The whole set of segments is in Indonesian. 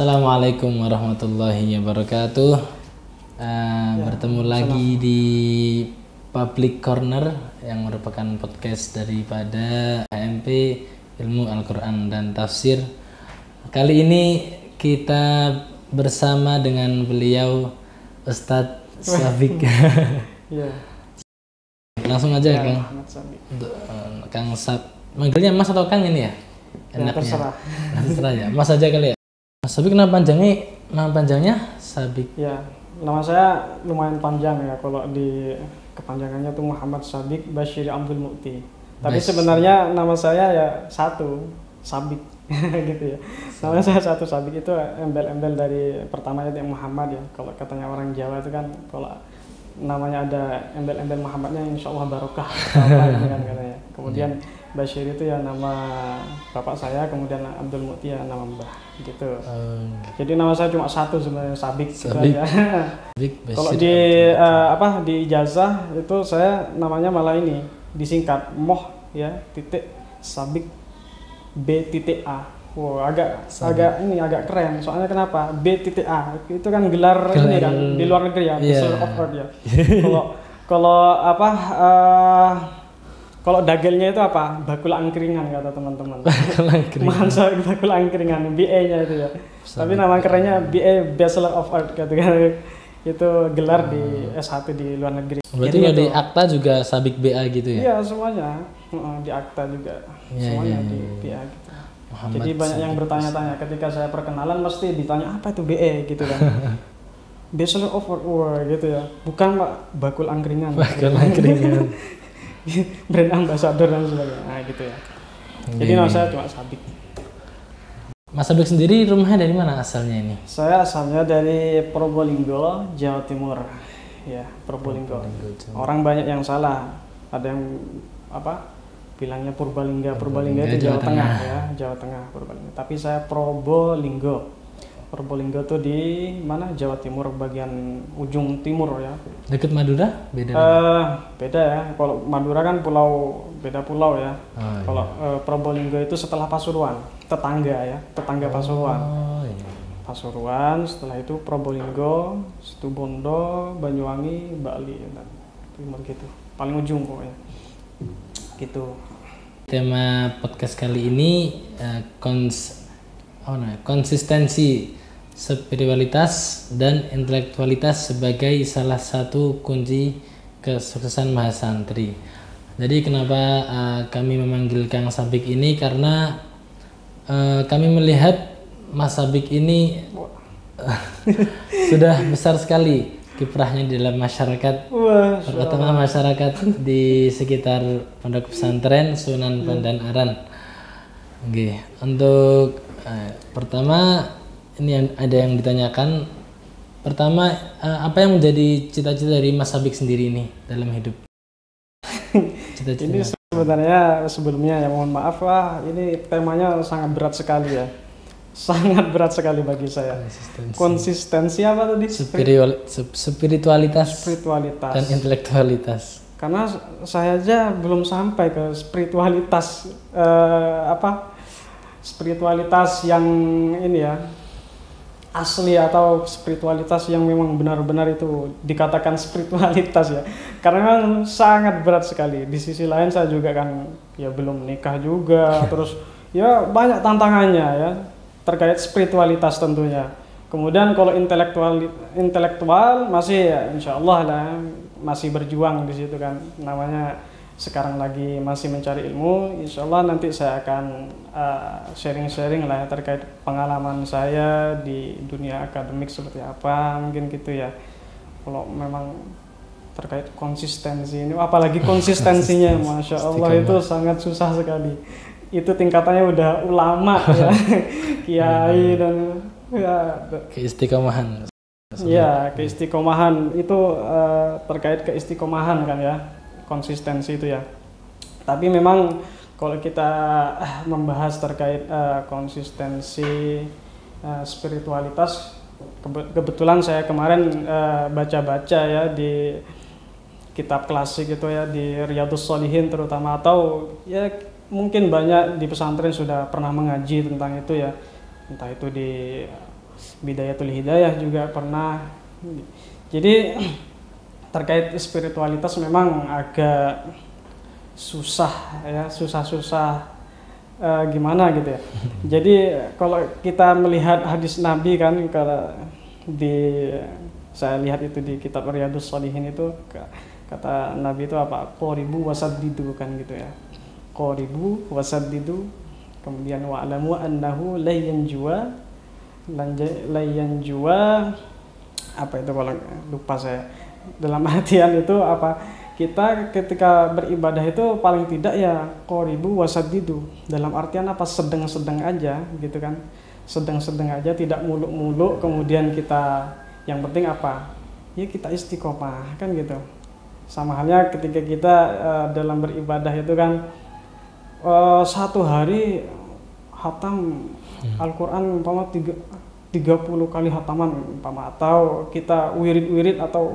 Assalamualaikum warahmatullahi wabarakatuh. Bertemu lagi di Public Corner yang merupakan podcast daripada HMP Ilmu Al-Quran dan Tafsir. Kali ini kita bersama dengan beliau Ustadz Sabik. Langsung aja ya, Kang manggilnya Mas atau Kang ini ya? Enaknya. Terserah ya. Mas aja kali ya. Mas Sabik, nama panjangnya Sabik? Ya, nama saya lumayan panjang ya. Kalau di kepanjangannya tuh Muhammad Sabik Bashir Abdul Mukti. Tapi sebenarnya nama saya ya satu, Sabik gitu ya. Nama saya satu, Sabik, itu embel-embel dari pertamanya yang Muhammad ya. Kalau katanya orang Jawa itu kan kalau namanya ada embel-embel Muhammadnya insya Allah barokah kan katanya. Kemudian Bashir itu ya nama bapak saya, kemudian Abdul Mukti ya nama mbah gitu. Jadi nama saya cuma satu sebenarnya, Sabik. Sabik. Kalau di di ijazah itu saya namanya malah ini disingkat Moh ya titik Sabik B titik A. Wow, agak keren. Soalnya kenapa? B titik A itu kan gelar ini kan di luar negeri ya, Bachelor of Arts ya. Kalau dagelnya itu apa? Bakul angkringan kata teman-teman. Bakul angkringan, BA-nya itu ya. Tapi nama kerennya BA Bachelor of Arts katanya. Itu gelar di S1 di luar negeri. Berarti kalau di akta juga Sabik BA gitu ya? Iya, semuanya. Di akta juga. Semuanya di BA gitu. Muhammad Jadi banyak yang bertanya-tanya ketika saya perkenalan mesti ditanya apa itu BA gitu kan. Bachelor of Arts gitu ya. Bukan Pak, bakul angkringan. Bakul angkringan. Brand ambassador dan sebagainya. Nah, gitu ya. Jadi nama saya cuma Sabik. Mas Sabik sendiri rumahnya dari mana asalnya ini? Saya asalnya dari Probolinggo, Jawa Timur. Ya, Probolinggo. Orang banyak yang salah. Ada yang bilangnya Purbalingga. Purbalingga itu Jawa Tengah ya, Jawa Tengah Purbalingga. Tapi saya Probolinggo. Probolinggo tuh di mana? Jawa Timur, bagian ujung timur ya. Dekat Madura? Beda ya. Kalau Madura kan beda pulau ya. Kalau Probolinggo itu setelah Pasuruan, tetangga Pasuruan. Pasuruan, setelah itu Probolinggo, Situbondo, Banyuwangi, Bali, timur gitu. Paling ujung pokoknya. Gitu. Tema podcast kali ini konsistensi spiritualitas dan intelektualitas sebagai salah satu kunci kesuksesan mahasantri. Jadi kenapa kami memanggil Kang Sabik ini, karena kami melihat Mas Sabik ini sudah besar sekali kiprahnya di dalam masyarakat, terutama masyarakat di sekitar Pondok Pesantren Sunan Pandan Aran. Oke, untuk pertama ini ada yang ditanyakan. Pertama, apa yang menjadi cita-cita dari Mas Sabik sendiri ini dalam hidup? Cita-cita. Ini sebenarnya sebelumnya ya mohon maaf ini temanya sangat berat sekali ya. Sangat berat sekali bagi saya. Konsistensi apa tadi? Spiritualitas dan intelektualitas. Karena saya aja belum sampai ke spiritualitas spiritualitas yang ini ya asli, atau spiritualitas yang memang benar-benar itu dikatakan spiritualitas ya, karena memang sangat berat sekali. Di sisi lain saya juga kan ya belum nikah juga, terus ya banyak tantangannya ya terkait spiritualitas tentunya. Kemudian kalau intelektual masih ya insya Allah lah masih berjuang di situ kan, namanya sekarang lagi masih mencari ilmu. Insya Allah nanti saya akan sharing-sharing lah ya, terkait pengalaman saya di dunia akademik seperti apa, mungkin gitu ya. Kalau memang terkait konsistensi ini, apalagi konsistensinya Masya Allah itu sangat susah sekali. Itu tingkatannya udah ulama ya, kiai dan ya keistiqomahan. Ya, keistiqomahan itu terkait keistiqomahan kan ya, konsistensi itu ya. Tapi memang kalau kita membahas terkait konsistensi spiritualitas, kebetulan saya kemarin baca-baca ya di kitab klasik itu ya, di Riyadhus Shalihin terutama, atau ya mungkin banyak di pesantren sudah pernah mengaji tentang itu ya, entah itu di Bidayatul Hidayah juga pernah. Jadi terkait spiritualitas memang agak susah ya, susah-susah gimana gitu ya. Jadi kalau kita melihat hadis Nabi kan, kalau saya lihat itu di kitab Riyadhus Shalihin itu kata Nabi itu apa? Qoribu wasaddidu kan gitu ya. Qoribu wasaddidu, kemudian wa'lamu annahu la yanjua apa itu kalau lupa saya. Dalam artian itu apa? Kita ketika beribadah itu paling tidak ya qoribu wasaddidu. Dalam artian apa? Sedang-sedang aja gitu kan. Sedang-sedang aja, tidak muluk-muluk, kemudian kita yang penting apa? Ya kita istiqomah kan gitu. Sama halnya ketika kita dalam beribadah itu kan satu hari hatam Al-Quran umpama 30 kali hataman umpama, atau kita wirid-wirid atau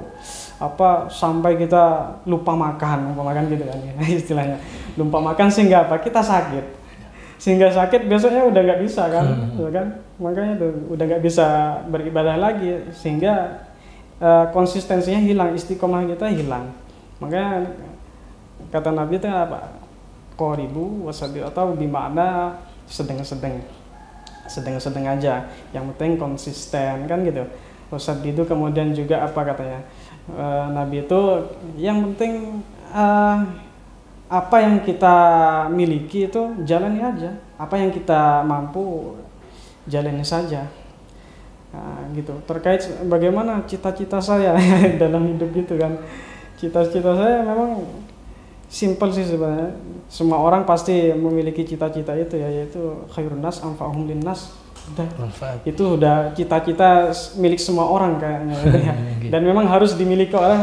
apa sampai kita lupa makan umpama kan gitu kan istilahnya. Lupa makan sehingga apa? Kita sakit. Sehingga sakit besoknya udah nggak bisa kan, kan? Makanya tuh udah nggak bisa beribadah lagi, sehingga konsistensinya hilang, istiqomah kita hilang. Makanya kata Nabi itu apa? Qoribu wasaddidu, atau bermakna sedang-sedang aja, yang penting konsisten kan gitu. Wasaddidu kemudian juga apa katanya Nabi itu yang penting apa yang kita miliki itu jalani aja, apa yang kita mampu jalani saja. Nah, gitu. Terkait bagaimana cita-cita saya dalam hidup gitu kan, cita-cita saya memang simple sih sebenarnya. Semua orang pasti memiliki cita-cita itu ya, yaitu khairun nas anfa'uhum linnas. Itu udah cita-cita milik semua orang kayaknya gitu ya. Dan memang harus dimiliki oleh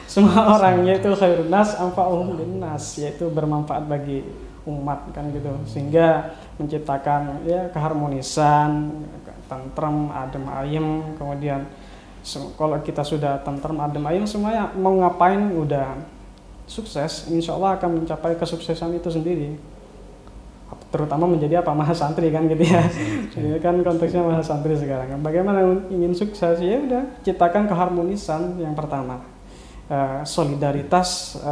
semua orang, yaitu khairun nas anfa'uhum linnas, yaitu bermanfaat bagi umat kan gitu. Sehingga menciptakan ya keharmonisan, tentrem, adem ayem. Kemudian kalau kita sudah tentrem, adem ayem, semuanya mau ngapain udah sukses, insya Allah akan mencapai kesuksesan itu sendiri. Terutama menjadi apa? Mahasantri kan gitu ya. Ini kan konteksnya mahasantri sekarang. Bagaimana ingin sukses? Ya udah, ciptakan keharmonisan yang pertama. Solidaritas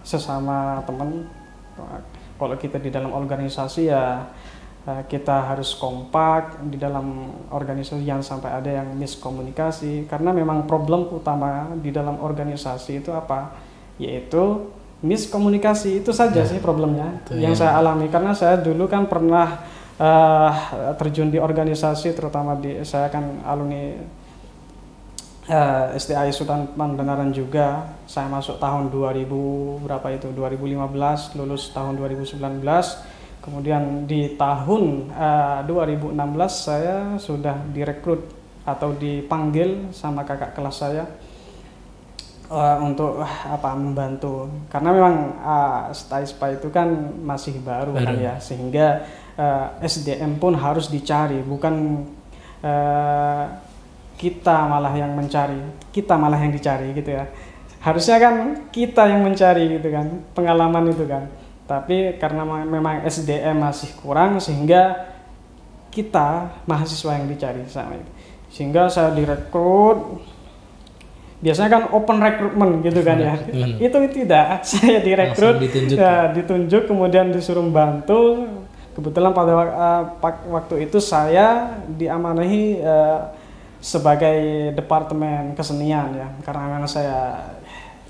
sesama teman. Kalau kita di dalam organisasi ya kita harus kompak di dalam organisasi, yang sampai ada yang miskomunikasi. Karena memang problem utama di dalam organisasi itu apa? Yaitu miskomunikasi, itu saja sih problemnya yang saya alami. Karena saya dulu kan pernah terjun di organisasi, terutama saya kan alumni STAI Sultan Pandengaran juga. Saya masuk tahun 2000 berapa itu 2015, lulus tahun 2019. Kemudian di tahun 2016 saya sudah direkrut atau dipanggil sama kakak kelas saya untuk membantu, karena memang STAI itu kan masih baru kan ya, sehingga SDM pun harus dicari, bukan kita malah yang mencari, kita malah yang dicari gitu ya. Harusnya kan kita yang mencari gitu kan, pengalaman itu kan. Tapi karena memang SDM masih kurang, sehingga kita mahasiswa yang dicari sama itu. Sehingga saya direkrut. Biasanya kan open recruitment gitu kan ya. Itu tidak, saya direkrut, ditunjuk, kemudian disuruh membantu. Kebetulan pada waktu itu saya diamanahi sebagai departemen kesenian ya, karena memang saya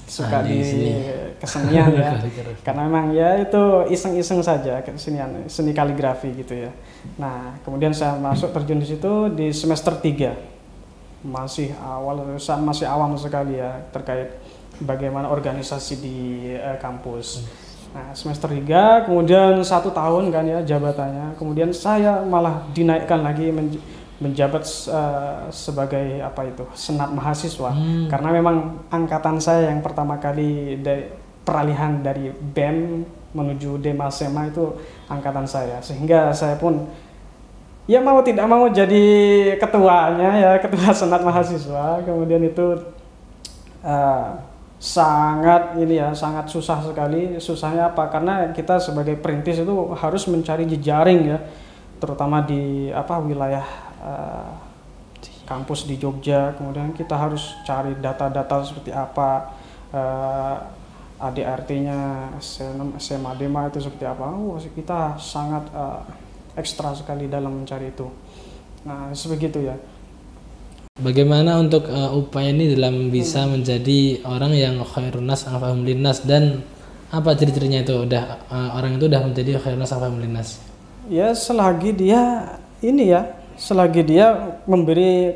suka di kesenian ya. Karena memang ya itu iseng-iseng saja kesenian, seni kaligrafi gitu ya. Nah, kemudian saya masuk terjun di situ di semester 3. Masih awam sekali ya terkait bagaimana organisasi di kampus. Nah, semester 3 kemudian 1 tahun kan ya jabatannya. Kemudian saya malah dinaikkan lagi menjabat sebagai senat mahasiswa. Karena memang angkatan saya yang pertama kali peralihan dari BEM menuju Demasema itu angkatan saya. Sehingga saya pun ya mau tidak mau jadi ketuanya ya, ketua senat mahasiswa. Kemudian itu sangat susah sekali. Susahnya apa? Karena kita sebagai perintis itu harus mencari jejaring ya, terutama di wilayah eh, kampus di Jogja, kemudian kita harus cari data-data seperti apa, ADRT-nya, SMA DEMA itu seperti apa. Kita sangat ekstra sekali dalam mencari itu. Nah, sebegitu ya. Bagaimana untuk upaya ini dalam bisa menjadi orang yang khairun nas anfa'uhum linnas, dan apa ciri-cirinya itu orang itu udah menjadi khairun nas anfa'uhum linnas? Ya, selagi dia memberi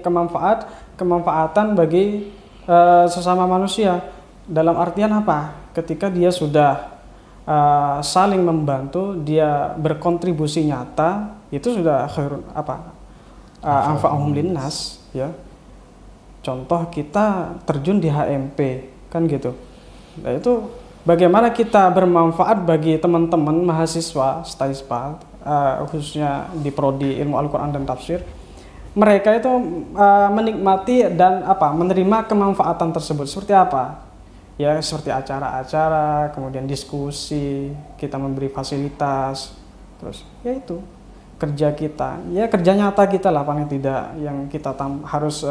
kemanfaatan bagi sesama manusia. Dalam artian apa? Ketika dia sudah saling membantu, dia berkontribusi nyata, itu sudah khairun anfa'uhum linnas, ya. Contoh kita terjun di HMP, kan gitu. Nah, itu bagaimana kita bermanfaat bagi teman-teman mahasiswa STAISPA, khususnya di prodi ilmu Al-Quran dan tafsir. Mereka itu menikmati dan menerima kemanfaatan tersebut. Seperti apa? Ya, seperti acara-acara, kemudian diskusi, kita memberi fasilitas, terus ya itu kerja kita, ya kerja nyata kita lah paling tidak, yang kita harus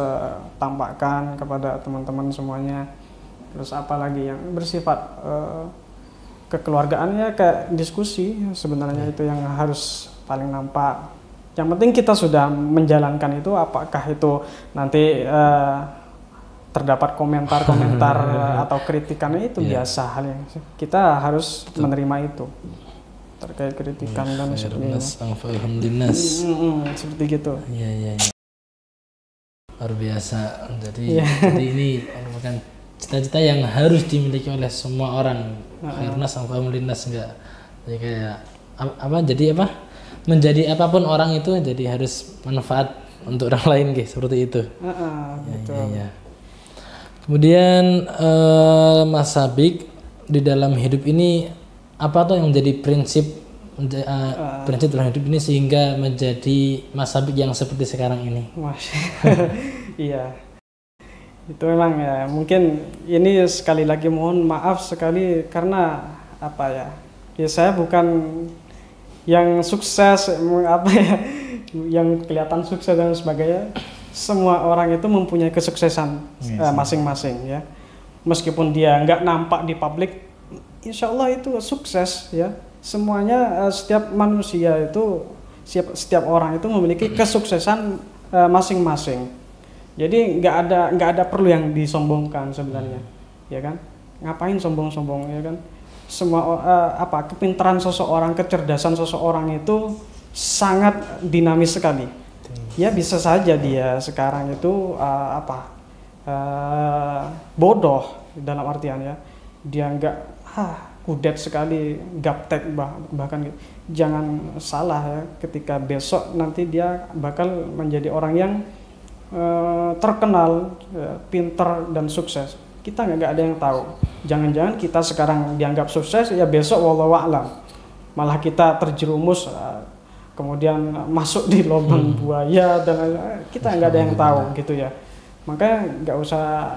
tampakkan kepada teman-teman semuanya. Terus apalagi yang bersifat kekeluargaannya, kayak diskusi, sebenarnya itu yang harus paling nampak. Yang penting kita sudah menjalankan itu, apakah itu nanti terdapat komentar-komentar atau kritikannya, itu biasa halnya. Kita harus menerima itu terkait kritikan dan sebagainya. Seperti gitu. Iya. Luar biasa. Jadi ini merupakan cita-cita yang harus dimiliki oleh semua orang. Khairun nas anfa'uhum linnas, enggak. Jadi kayak menjadi apapun orang itu, jadi harus manfaat untuk orang lain, guys, seperti itu. Betul. Ya. Kemudian Mas Sabik, di dalam hidup ini apa tuh yang menjadi prinsip dalam hidup ini sehingga menjadi Mas Sabik yang seperti sekarang ini? Iya, itu memang ya, mungkin ini sekali lagi mohon maaf sekali karena ya saya bukan yang sukses, yang kelihatan sukses dan sebagainya. Semua orang itu mempunyai kesuksesan masing-masing, ya. Meskipun dia nggak nampak di publik, insya Allah itu sukses, ya. Semuanya, setiap manusia itu, setiap orang itu memiliki kesuksesan masing-masing. Jadi nggak ada perlu yang disombongkan sebenarnya, ya kan? Ngapain sombong-sombong, ya kan? Semua kepintaran seseorang, kecerdasan seseorang itu sangat dinamis sekali. Ya bisa saja dia sekarang itu bodoh dalam artian, ya. Dia nggak kudet sekali, gaptek bahkan gitu. Jangan salah, ya, ketika besok nanti dia bakal menjadi orang yang terkenal, pintar dan sukses. Kita nggak ada yang tahu. Jangan-jangan kita sekarang dianggap sukses, ya besok wallahu a'lam malah kita terjerumus, kemudian masuk di lubang buaya, dan kita nggak ada yang tahu gitu, ya. Makanya nggak usah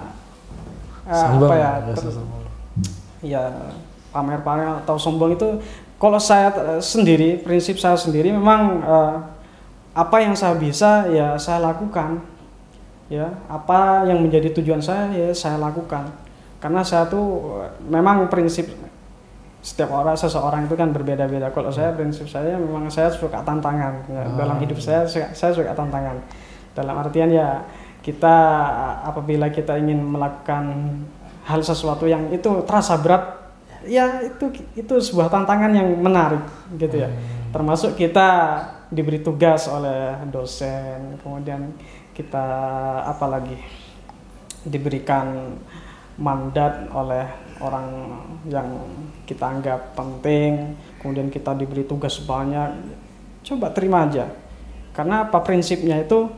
pamer-pamer atau sombong itu. Kalau saya sendiri, prinsip saya sendiri memang apa yang saya bisa ya saya lakukan, ya. Apa yang menjadi tujuan saya ya saya lakukan, karena saya tuh memang prinsip seseorang itu kan berbeda-beda. Kalau saya, prinsip saya memang saya suka tantangan, ya. Dalam hidup saya suka tantangan. Dalam artian ya kita apabila kita ingin melakukan hal sesuatu yang itu terasa berat, ya itu sebuah tantangan yang menarik gitu, ya. Termasuk kita diberi tugas oleh dosen, kemudian kita diberikan mandat oleh orang yang kita anggap penting, kemudian kita diberi tugas banyak, coba terima aja. Karena prinsipnya itu,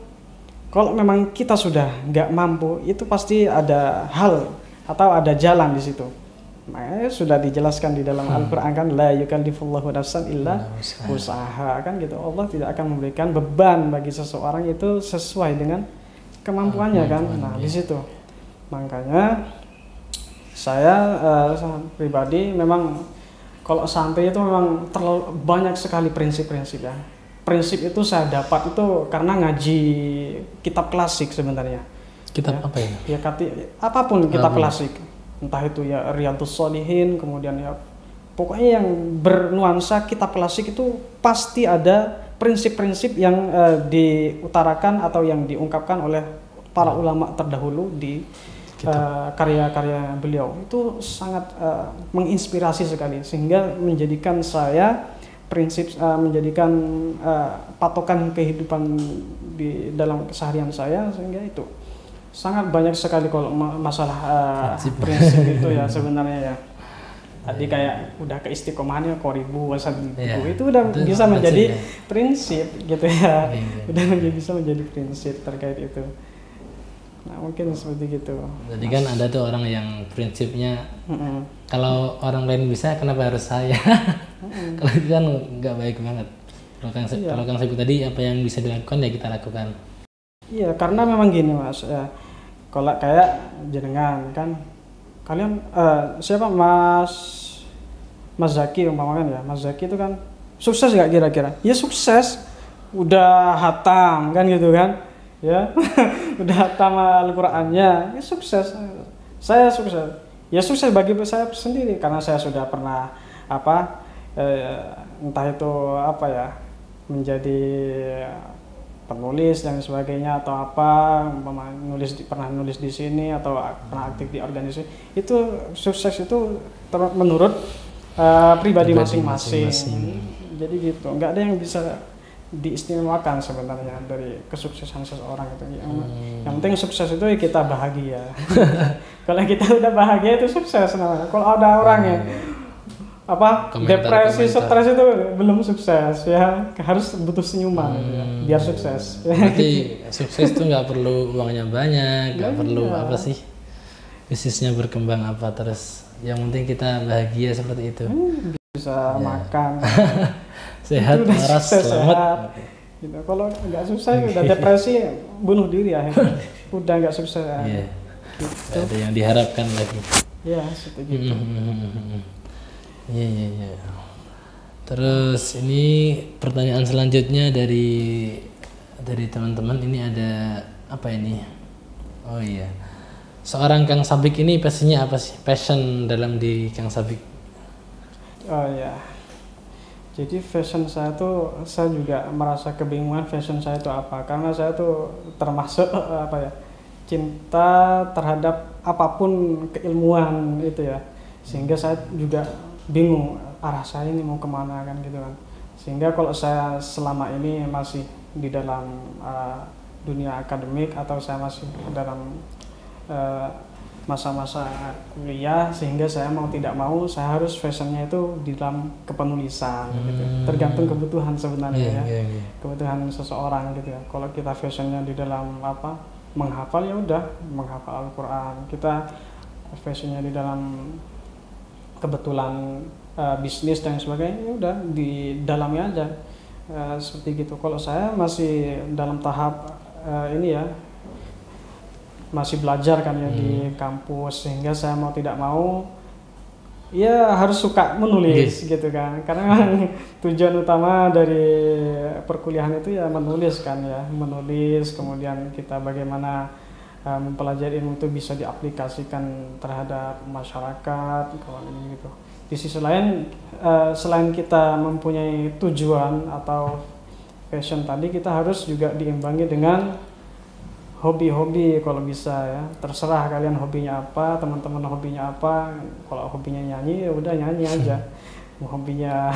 kalau memang kita sudah nggak mampu, itu pasti ada hal atau ada jalan di situ. Makanya sudah dijelaskan di dalam Al-Quran kan, la yukallifullahu nafsan illa usaha, kan gitu. Allah tidak akan memberikan beban bagi seseorang itu sesuai dengan kemampuannya, kan. Nah, di situ. Makanya saya pribadi memang kalau sampai itu memang terlalu banyak sekali prinsip-prinsip, ya. prinsip itu saya dapat itu karena ngaji kitab klasik sebenarnya. Kitab apa ya? Ya apapun kitab klasik, entah itu ya Riyadhus Shalihin, kemudian ya pokoknya yang bernuansa kitab klasik itu pasti ada prinsip-prinsip yang diutarakan atau yang diungkapkan oleh para ulama terdahulu di karya-karya beliau. Itu sangat menginspirasi sekali sehingga menjadikan saya menjadikan patokan kehidupan di dalam keseharian saya, sehingga itu sangat banyak sekali kalau masalah prinsip itu ya sebenarnya ya. Tadi kayak udah keistiqomahannya koribu wasaddidu itu udah bisa menjadi prinsip gitu ya. Udah bisa menjadi prinsip terkait itu. Nah, mungkin seperti gitu. Jadi kan ada tuh orang yang prinsipnya kalau orang lain bisa, kenapa harus saya? Kalau itu kan nggak baik banget. Kalau Kang Saiful tadi apa yang bisa dilakukan ya kita lakukan. Iya, karena memang gini Mas. Kalau kayak jenengan kan, kalian siapa Mas Zaki umpamakan ya. Mas Zaki itu kan sukses nggak kira-kira? Ya sukses. Udah hatam kan gitu kan. Ya. Udah hatam Al-Qur'annya. Ya sukses. Saya sukses. Ya sukses bagi saya sendiri karena saya sudah pernah entah itu menjadi penulis dan sebagainya atau pernah nulis di sini atau pernah aktif di organisasi. Itu sukses itu menurut pribadi masing-masing. Jadi gitu, nggak ada yang bisa diistimewakan sebenarnya dari kesuksesan seseorang itu. Yang penting sukses itu kita bahagia. Kalau kita udah bahagia itu sukses namanya. Kalau ada orang yang depresi, stres itu belum sukses ya, harus butuh senyuman ya, biar sukses. Berarti sukses tuh nggak perlu uangnya banyak, nggak perlu bisnisnya berkembang terus. Yang penting kita bahagia seperti itu. Bisa makan, sehat, waras, selamat. Gitu. Kalau nggak sukses udah depresi, bunuh diri akhirnya. Udah nggak sukses. Gitu. Ada yang diharapkan lagi. Ya, seperti gitu. Iya. Terus ini pertanyaan selanjutnya dari teman-teman, ini ada apa ini? Oh iya. Seorang Kang Sabik ini passionnya apa sih? Passion dalam diri Kang Sabik. Oh iya. Jadi fashion saya juga merasa kebingungan fashion saya itu apa. Karena saya tuh termasuk cinta terhadap apapun keilmuan itu ya. Sehingga saya juga bingung arah saya ini mau kemana kan gitu kan. Sehingga kalau saya selama ini masih di dalam dunia akademik atau saya masih dalam masa-masa kuliah, sehingga saya mau tidak mau saya harus fashionnya itu di dalam kepenulisan gitu. Tergantung kebutuhan sebenarnya kebutuhan seseorang gitu ya. Kalau kita fashionnya di dalam menghafal, ya udah menghafal Al-Quran. Kita fashionnya di dalam kebetulan bisnis dan sebagainya, ya udah di dalamnya aja seperti gitu. Kalau saya masih dalam tahap ini ya, masih belajar kan ya di kampus, sehingga saya mau tidak mau ya harus suka menulis gitu kan, karena tujuan utama dari perkuliahan itu ya menulis kan ya, menulis, kemudian kita bagaimana mempelajari ilmu itu bisa diaplikasikan terhadap masyarakat gitu. Di sisi lain selain kita mempunyai tujuan atau passion tadi, kita harus juga diimbangi dengan hobi-hobi kalau bisa ya. Terserah kalian hobinya apa, teman-teman hobinya apa. Kalau hobinya nyanyi ya udah nyanyi aja. Mau hobinya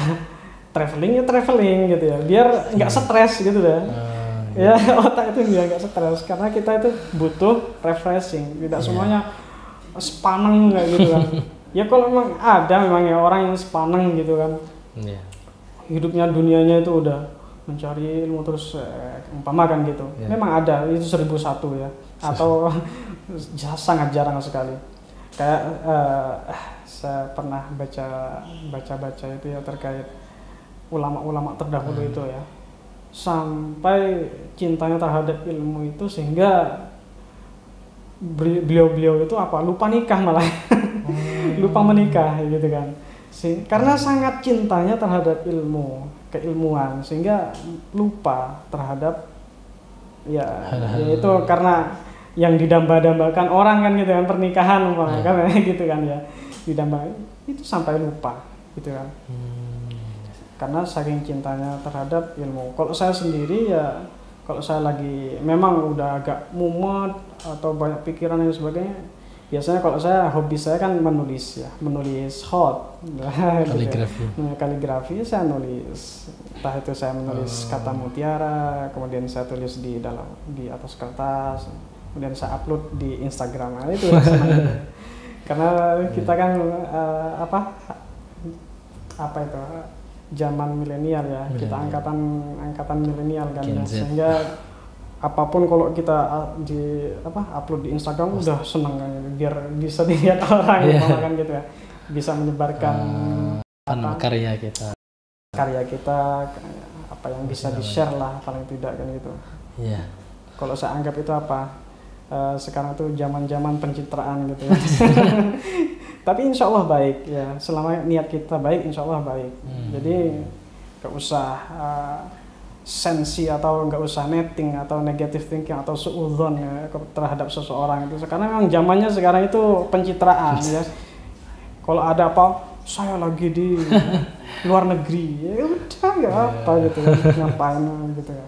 traveling ya traveling gitu ya, biar nggak stres gitu deh. Ya otak itu biar nggak stres, karena kita itu butuh refreshing. Tidak semuanya sepaneng kayak gitu kan. Ya kalau memang ada ya orang yang sepaneng gitu kan, hidupnya dunianya itu udah mencari ilmu terus umpama kan gitu. Memang ada, itu 1001 ya, atau sangat jarang sekali. Kayak saya pernah baca itu ya terkait ulama-ulama terdahulu itu ya, sampai cintanya terhadap ilmu itu sehingga beliau-beliau itu lupa nikah malah. Lupa menikah gitu kan. Karena sangat cintanya terhadap ilmu, keilmuan, sehingga lupa terhadap ya itu karena yang didamba-dambakan orang kan gitu kan, pernikahan kan gitu kan ya, didamba itu sampai lupa gitu kan. Karena saking cintanya terhadap ilmu. Kalau saya sendiri ya, kalau saya lagi memang udah agak mumet atau banyak pikiran dan sebagainya, biasanya kalau saya, hobi saya kan menulis ya, menulis hot, kaligrafi. Kaligrafi saya nulis, entah itu saya menulis kata mutiara, kemudian saya tulis di atas kertas, kemudian saya upload di Instagram. Nah, itu senang. Karena kita kan apa itu zaman milenial ya, kita angkatan milenial kan ya, sehingga apapun kalau kita upload di Instagram udah seneng biar bisa dilihat orang kan gitu ya, bisa menyebarkan karya kita apa yang bisa di-share lah paling tidak kan gitu. Kalau saya anggap itu sekarang tuh zaman pencitraan gitu ya. Tapi insya Allah baik ya, selama niat kita baik insya Allah baik. Jadi gak usah sensi atau nggak usah netting atau negative thinking atau suudzon ya, terhadap seseorang itu, karena memang zamannya sekarang itu pencitraan ya. Kalau ada apa, saya lagi di luar negeri, ya udah nggak apa gitu kan, ngapain gitu ya,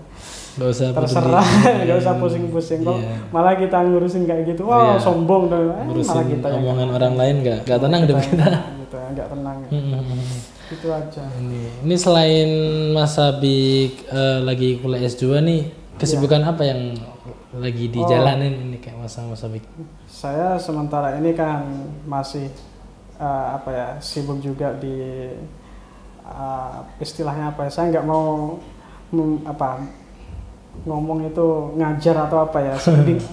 nggak usah terserah, nggak usah pusing-pusing. Kok malah kita ngurusin kayak gitu, sombong dan malah kita omongan orang lain nggak tenang hidup kita gitu ya, nggak tenang ya. Itu aja. Ini selain Mas Habik lagi kuliah S2 nih, kesibukan apa yang lagi dijalanin ini kayak Mas Habik? Saya sementara ini kan masih sibuk juga di istilahnya saya nggak mau ngomong itu ngajar atau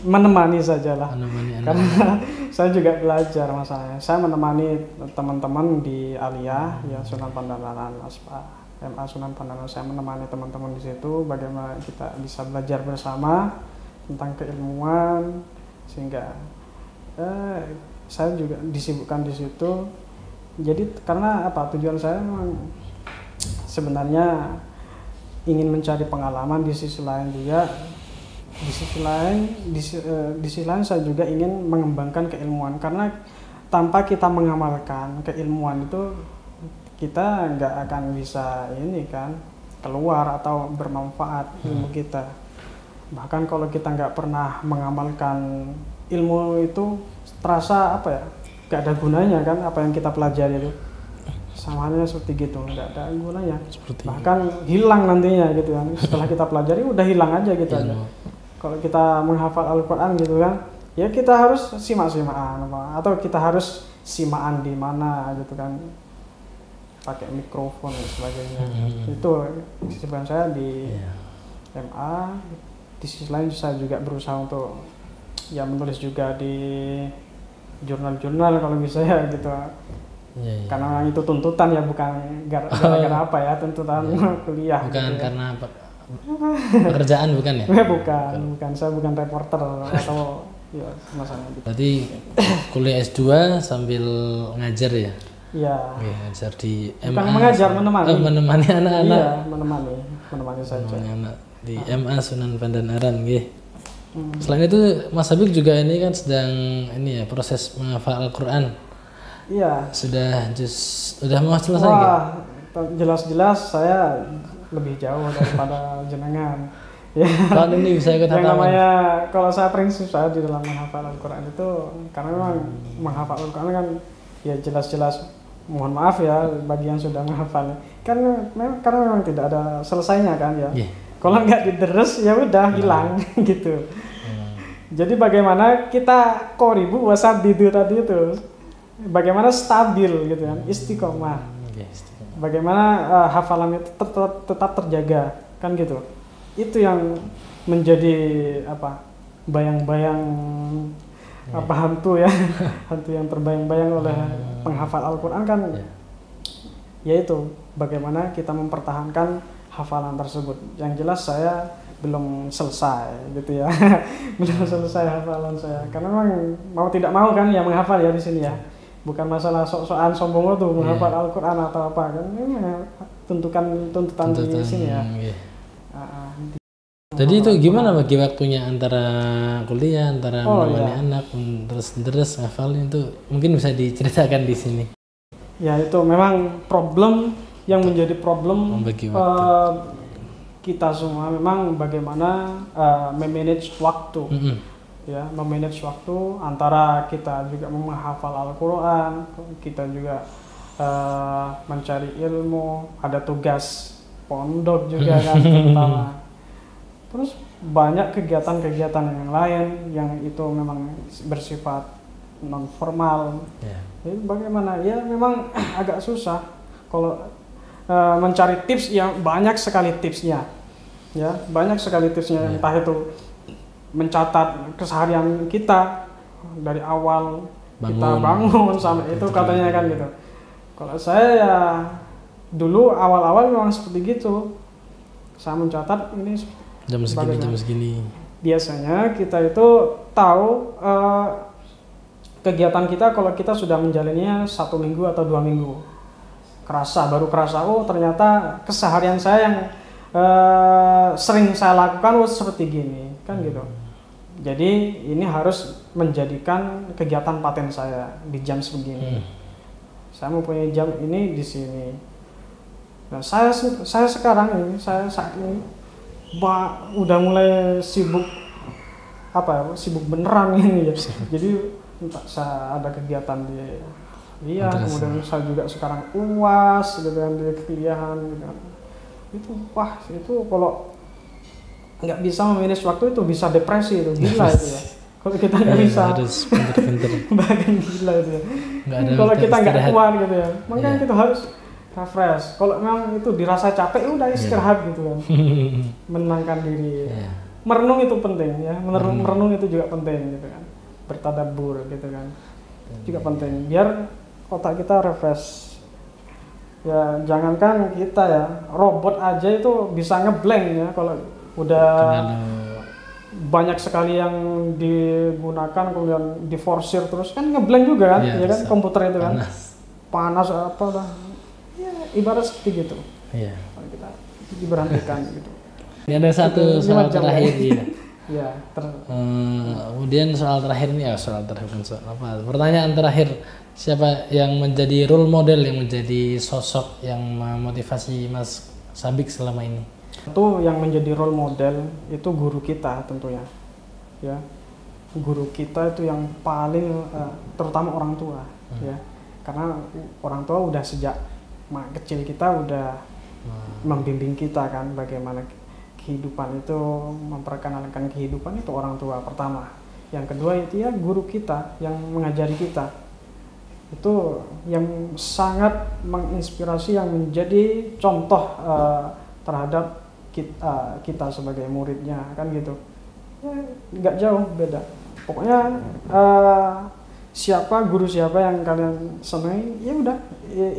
menemani sajalah. Karena saya juga belajar masalahnya. Saya menemani teman-teman di Aliyah ya, Sunan Pandangaran MA Sunan Pandangaran. Saya menemani teman-teman di situ bagaimana kita bisa belajar bersama tentang keilmuan, sehingga saya juga disibukkan di situ. Jadi karena tujuan saya memang sebenarnya ingin mencari pengalaman, di sisi lain juga di sisi lain saya juga ingin mengembangkan keilmuan, karena tanpa kita mengamalkan keilmuan itu kita nggak akan bisa keluar atau bermanfaat ilmu kita. Bahkan kalau kita nggak pernah mengamalkan ilmu itu, terasa nggak ada gunanya kan apa yang kita pelajari itu. Samanya seperti gitu, nggak ada gunanya, bahkan hilang nantinya gitu kan. Setelah kita pelajari udah hilang aja gitu aja. Kalau kita menghafal Al-Quran gitu kan, ya kita harus simak-simaan atau kita harus simaan di mana gitu kan, pakai mikrofon dan sebagainya. Itu kesibukan saya di MA. Di sisi lain saya juga berusaha untuk menulis juga di jurnal-jurnal kalau bisa ya gitu. Karena itu tuntutan ya, bukan gara-gara tuntutan kuliah. Bukan gitu karena pekerjaan bukan ya? bukan. Saya bukan reporter atau masalah gitu. Berarti kuliah S2 sambil ngajar ya? Iya. Ngajar di MA. Bukan mengajar, menemani. Menemani anak-anak. Iya, menemani saja. Menemani anak di MA Sunan Pandanaran nggih. Selain itu Mas Habik juga ini kan sedang proses menghafal Al-Quran. Iya. Sudah mau selesai nggak? Jelas-jelas saya lebih jauh daripada jenengan. Ya. Tahun ini bisa ikut yang namanya, kalau saya prinsip saya di dalam menghafal Al-Quran itu, karena memang menghafal Al-Quran kan ya jelas-jelas, mohon maaf ya bagi yang sudah menghafal, karena memang tidak ada selesainya kan ya. Kalau nggak diderus ya udah hilang gitu. Jadi bagaimana kita qoribu wasabidu tadi itu, bagaimana stabil gitu kan, istiqomah. Bagaimana hafalan itu tetap terjaga kan gitu. Itu yang menjadi bayang-bayang hantu ya. Hantu yang terbayang-bayang oleh penghafal Al-Quran kan. Yaitu bagaimana kita mempertahankan hafalan tersebut. Yang jelas saya belum selesai gitu ya. Belum selesai hafalan saya. Karena memang mau tidak mau kan yang menghafal ya di sini ya. bukan masalah sok-sokan sombong tuh menghafal Al-Quran atau apa kan, memang tuntutan di sini ya. Jadi itu gimana bagi waktunya antara kuliah, antara menemani anak, terus ngafalin itu mungkin bisa diceritakan di sini. Ya itu memang problem yang menjadi problem kita semua, memang bagaimana memanage waktu. Ya, memanage waktu antara kita juga menghafal Al-Quran, kita juga mencari ilmu, ada tugas pondok juga kan terutama. Terus banyak kegiatan-kegiatan yang lain yang itu memang bersifat non formal. Jadi bagaimana? Ya memang agak susah kalau mencari tips, yang banyak sekali tipsnya. Ya, banyak sekali tipsnya, entah itu mencatat keseharian kita dari awal kita bangun sampai itu katanya kan gitu. Kalau saya ya dulu awal-awal memang seperti gitu. Saya mencatat ini jam segini. Biasanya kita itu tahu kegiatan kita kalau kita sudah menjalaninya 1 minggu atau 2 minggu. Baru kerasa, oh ternyata keseharian saya yang sering saya lakukan seperti gini kan gitu. Jadi ini harus menjadikan kegiatan paten saya di jam segini. Saya mempunyai jam ini di sini. Nah, saya sekarang ini, saat ini udah mulai sibuk sibuk beneran ini ya. Jadi saya ada kegiatan di kemudian saya juga sekarang UAS gitu kan, di kuliahan gitu. Itu kalau nggak bisa memanage waktu itu bisa depresi, itu gila itu ya. Kalau kita nggak bisa, harus pinter-pinter. bahkan gila itu ya. Kalau kita nggak kuat gitu ya, makanya kita harus refresh. Kalau memang itu dirasa capek, udah istirahat gitu kan. Menenangkan diri. Merenung itu penting ya, merenung itu juga penting gitu kan. Bertadabbur gitu kan, juga penting biar otak kita refresh. Ya jangankan kita ya, robot aja itu bisa ngeblank ya kalau udah banyak sekali yang digunakan kemudian diforsir terus kan ngeblank juga kan, ya kan komputer itu kan panas apa lah, ya ibarat seperti gitu. Kalau kita diberhentikan gitu. Ini ada satu soal terakhir ya. Kemudian soal terakhir ini pertanyaan terakhir, siapa yang menjadi role model, yang menjadi sosok yang memotivasi Mas Sabik selama ini? Itu yang menjadi role model itu guru kita tentunya, ya. Guru kita itu yang paling terutama orang tua, ya. Karena orang tua udah sejak kecil kita udah membimbing kita kan, bagaimana kehidupan itu, memperkenalkan kehidupan itu orang tua pertama. Yang kedua itu ya guru kita yang mengajari kita. Itu yang sangat menginspirasi, yang menjadi contoh terhadap kita sebagai muridnya kan gitu. Ya, nggak jauh beda. Pokoknya guru siapa yang kalian senangi, ya udah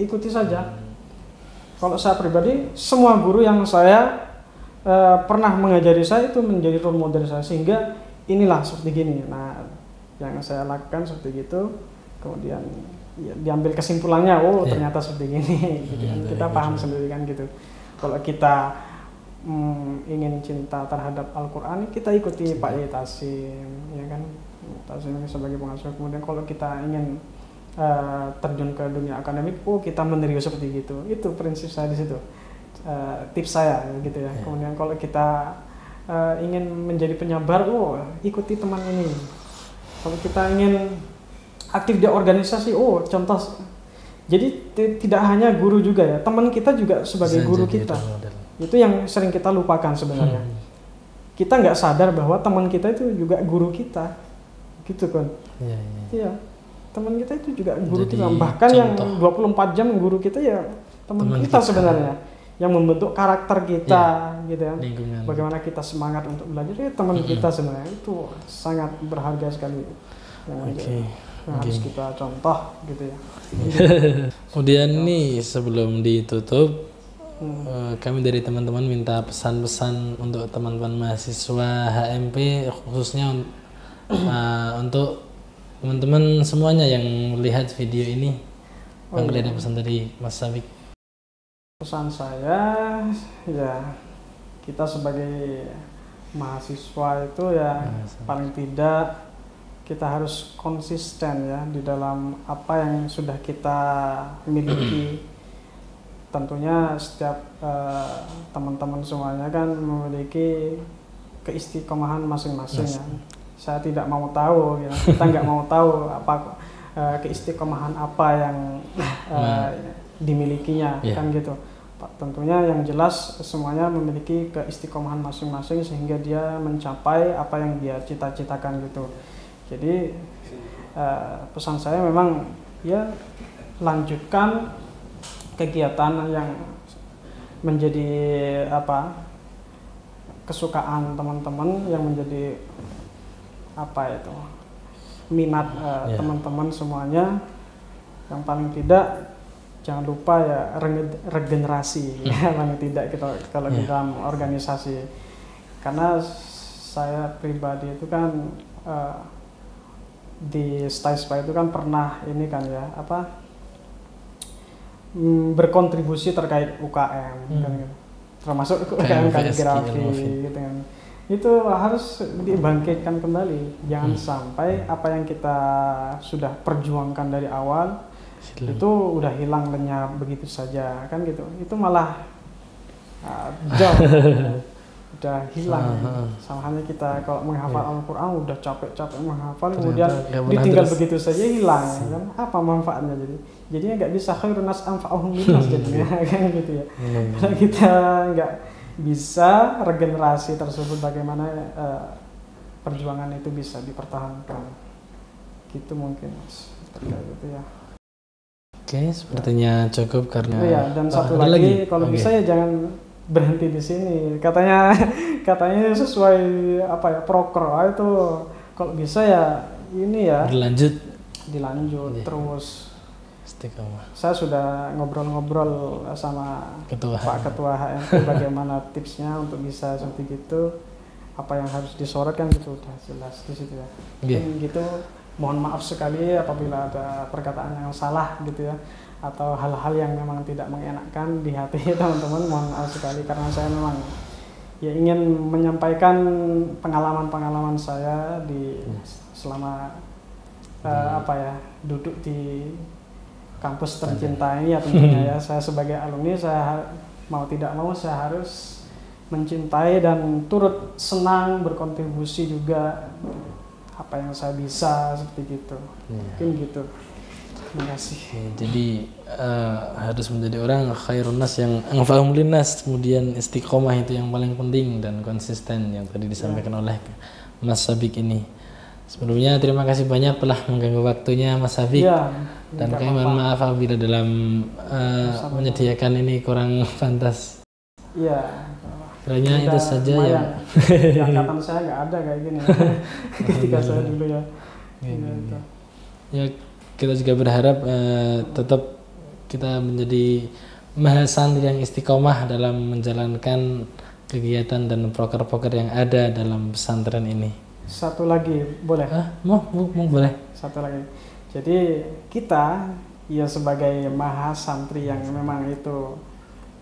ikuti saja. Kalau saya pribadi, semua guru yang saya pernah mengajari saya itu menjadi role model saya, sehingga inilah seperti gini. Nah, yang saya lakukan seperti gitu, kemudian ya, diambil kesimpulannya, ternyata seperti gini. Gitu kan. Kita paham sendiri kan gitu. Kalau kita ingin cinta terhadap Al-Quran, kita ikuti Pak Yai Tasim, ya kan, Tasim sebagai pengasuh. Kemudian kalau kita ingin terjun ke dunia akademik, kita meniru seperti gitu. Itu prinsip saya di situ, tips saya gitu ya. Kemudian kalau kita ingin menjadi penyabar, ikuti teman ini. Kalau kita ingin aktif di organisasi, contoh. Jadi tidak hanya guru juga ya, teman kita juga sebagai guru kita. Itu yang sering kita lupakan sebenarnya. Kita nggak sadar bahwa teman kita itu juga guru kita, gitu kan? Iya. Teman kita itu juga guru kita. Bahkan contoh. Yang 24 jam guru kita ya teman kita sebenarnya, yang membentuk karakter kita, gitu ya. Bagaimana kita semangat untuk belajar, ya teman kita sebenarnya itu sangat berharga sekali. Harus kita contoh, gitu ya. Kemudian nih sebelum ditutup, kami dari teman-teman minta pesan-pesan untuk teman-teman mahasiswa HMP, khususnya untuk teman-teman semuanya yang melihat video ini, iya. ada pesan dari Mas Sabik? Pesan saya ya, kita sebagai mahasiswa itu ya paling tidak kita harus konsisten ya di dalam apa yang sudah kita miliki. Tentunya setiap teman-teman semuanya kan memiliki keistiqomahan masing-masing ya. Saya tidak mau tahu ya, kita nggak mau tahu apa keistiqomahan apa yang dimilikinya, kan gitu. Tentunya yang jelas semuanya memiliki keistiqomahan masing-masing sehingga dia mencapai apa yang dia cita-citakan gitu. Jadi pesan saya memang ya lanjutkan kegiatan yang menjadi kesukaan teman-teman, yang menjadi minat teman-teman semuanya. Yang paling tidak jangan lupa ya regenerasi ya, paling tidak kita kalau di dalam organisasi, karena saya pribadi itu kan di STAISPA itu kan pernah ini kan ya berkontribusi terkait UKM kan, termasuk UKM kaligrafi gitu kan. Itu harus dibangkitkan kembali, jangan sampai apa yang kita sudah perjuangkan dari awal itu udah hilang lenyap begitu saja kan gitu. Itu malah jauh udah hilang. Sama halnya kita kalau menghafal Al-Quran udah capek-capek menghafal, kemudian ditinggal begitu saja hilang kan, apa manfaatnya? Jadinya nggak bisa khairun nas anfa'uhum linnas jadinya kan gitu ya. Kalau kita nggak bisa regenerasi tersebut, bagaimana perjuangan itu bisa dipertahankan gitu mungkin Mas, terkait itu ya. Oke, sepertinya cukup karena ya, dan satu lagi kalau bisa ya jangan berhenti di sini. Katanya sesuai proker itu kalau bisa ya ini ya dilanjut terus. Saya sudah ngobrol-ngobrol sama Pak Ketua HMP bagaimana tipsnya untuk bisa seperti gitu, apa yang harus disorot kan gitu, udah jelas di situ ya. Gitu, mohon maaf sekali apabila ada perkataan yang salah gitu ya, atau hal-hal yang memang tidak mengenakan di hati teman-teman, mohon maaf sekali, karena saya memang ya ingin menyampaikan pengalaman-pengalaman saya di selama duduk di kampus tercinta ini ya tentunya ya. Saya sebagai alumni, saya mau tidak mau saya harus mencintai dan turut senang berkontribusi juga apa yang saya bisa seperti gitu. Mungkin gitu. Terima kasih. Jadi harus menjadi orang khairun nas yang anfa'uhum linnas, kemudian istiqomah itu yang paling penting, dan konsisten yang tadi disampaikan oleh Mas Sabik ini. Sebelumnya terima kasih banyak telah mengganggu waktunya Mas Sabik, dan kami mohon maaf apabila dalam menyediakan ini kurang pantas. Iya. Kiranya itu saja ya. Angkatan saya nggak ada kayak gini ketika saya dulu ya. Ya, kita juga berharap tetap kita menjadi mahasantri yang istiqomah dalam menjalankan kegiatan dan proker-proker yang ada dalam pesantren ini. Satu lagi boleh? Mau boleh. Satu lagi. Jadi kita ya sebagai mahasantri yang memang itu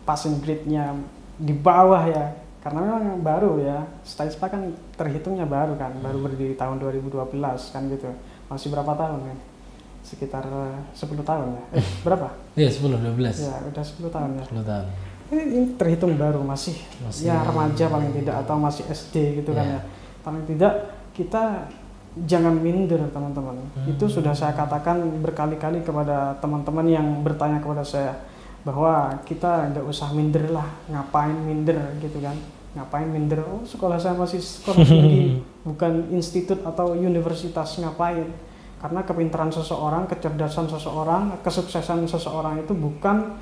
passing grade-nya di bawah ya, karena memang baru ya, STAISPA kan terhitungnya baru kan, baru berdiri tahun 2012 kan gitu. Masih berapa tahun kan? Sekitar 10 tahun ya. Berapa? Iya, 10-12. Ya, udah 10 tahun ya. 10 tahun. Ini terhitung baru, masih ya remaja paling tidak, atau masih SD gitu kan ya. Paling tidak kita jangan minder teman-teman. Itu sudah saya katakan berkali-kali kepada teman-teman yang bertanya kepada saya, bahwa kita nggak usah minder lah, ngapain minder gitu kan, ngapain minder, oh sekolah saya masih sekolah tinggi bukan institut atau universitas, ngapain? Karena kepintaran seseorang, kecerdasan seseorang, kesuksesan seseorang itu bukan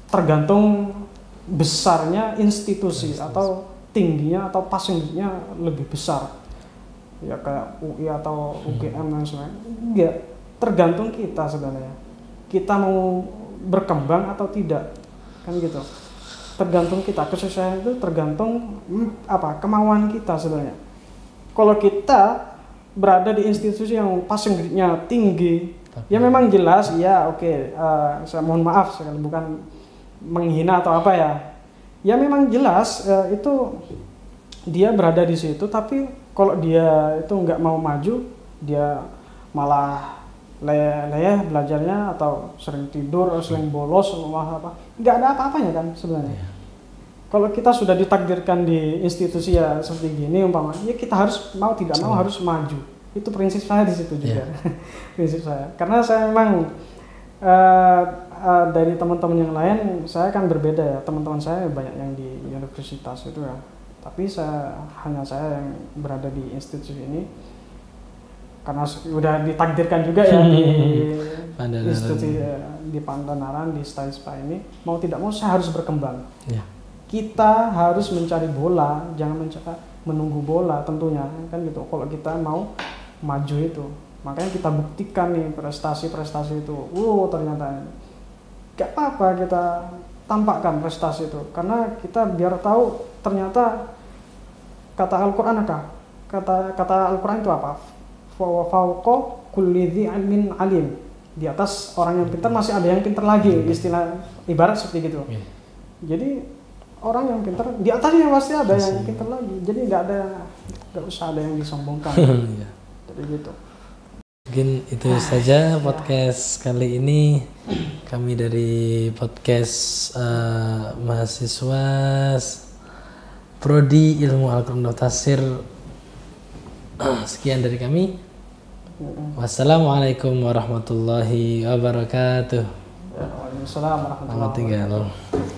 tergantung besarnya institusi atau tingginya atau passingnya lebih besar ya kayak UI atau UGM dan sebagainya. Enggak, tergantung kita sebenarnya, kita mau berkembang atau tidak kan gitu. Tergantung kita, kesuksesan itu tergantung kemauan kita sebenarnya. Kalau kita berada di institusi yang passing grade-nya tinggi, ya memang jelas, ya oke, saya mohon maaf sekali bukan menghina atau apa ya. Ya memang jelas itu dia berada di situ, tapi kalau dia itu nggak mau maju, dia malah leyeh belajarnya atau sering tidur, sering bolos, malah apa, nggak ada apa-apanya kan sebenarnya. Kalau kita sudah ditakdirkan di institusi ya seperti gini umpamanya, ya kita harus mau tidak mau harus maju. Itu prinsip saya di situ juga. Prinsip saya. Karena saya memang dari teman-teman yang lain, saya kan berbeda ya. Teman-teman saya banyak yang di universitas itu ya. Tapi hanya saya yang berada di institusi ini. Karena sudah ditakdirkan juga ya di institusi di Pandanaran, di STAISPA ini, mau tidak mau saya harus berkembang. Ya. Kita harus mencari bola, jangan menunggu bola tentunya kan gitu. Kalau kita mau maju itu, makanya kita buktikan nih prestasi-prestasi itu. Ternyata gak apa-apa kita tampakkan prestasi itu, karena kita biar tahu ternyata kata Al-Quran apa? Kata Al-Quran itu apa? Fawqa kulli dzi ilmin alim. Di atas orang yang pintar masih ada yang pintar lagi, istilah ibarat seperti gitu. Jadi orang yang pintar di atasnya pasti ada yang pintar lagi, jadi nggak usah ada yang disombongkan. Jadi gitu. Mungkin itu saja podcast kali ini. Kami dari podcast mahasiswa Prodi Ilmu Al-Quran dan Tafsir, sekian dari kami. Wassalamualaikum warahmatullahi wabarakatuh. Waalaikumsalam warahmatullahi wabarakatuh.